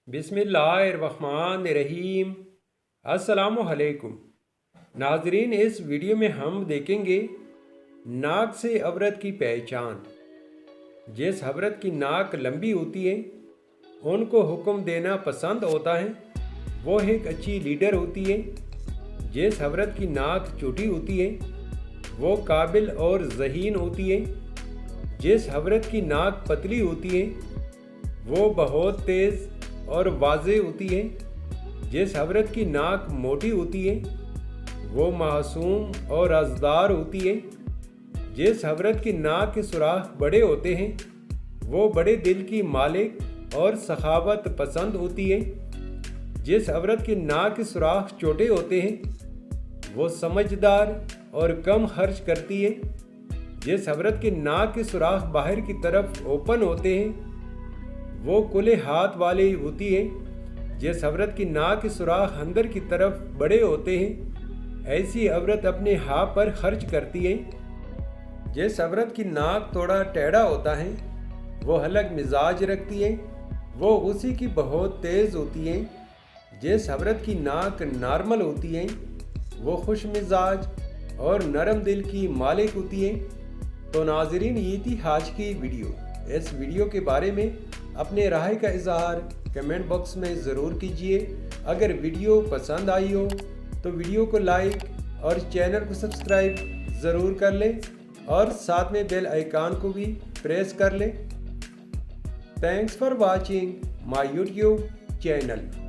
बिस्मिल्लाहिर्रहमानिर्रहीम। अस्सलामुअलैकुम नाजरीन, इस वीडियो में हम देखेंगे नाक से औरत की पहचान। जिस औरत की नाक लंबी होती है उनको हुक्म देना पसंद होता है, वो एक अच्छी लीडर होती है। जिस औरत की नाक छोटी होती है वो काबिल और ज़हीन होती है। जिस औरत की नाक पतली होती है वो बहुत तेज़ और वाज़े होती है। जिस औरत की नाक मोटी होती है वो मासूम और रज़दार होती है। जिस औरत की नाक के सुराख बड़े होते हैं वो बड़े दिल की मालिक और सखावत पसंद होती है। जिस औरत की नाक के सुराख छोटे होते हैं वो समझदार और कम खर्च करती है। जिस औरत के नाक के सुराख बाहर की तरफ ओपन होते हैं वो खुले हाथ वाली होती है। जिस औरत की नाक के सुराख अंदर की तरफ बड़े होते हैं ऐसी औरत अपने हाथ पर खर्च करती है। जिस औरत की नाक थोड़ा टेढ़ा होता है वो अलग मिजाज रखती है, वो उसी की बहुत तेज़ होती है। जिस औरत की नाक नॉर्मल होती है वो खुश मिजाज और नरम दिल की मालिक होती है। तो नाजरीन, ये थी आज की वीडियो। इस वीडियो के बारे में अपने राय का इजहार कमेंट बॉक्स में ज़रूर कीजिए। अगर वीडियो पसंद आई हो तो वीडियो को लाइक और चैनल को सब्सक्राइब ज़रूर कर लें और साथ में बेल आइकन को भी प्रेस कर लें। Thanks for watching my YouTube channel.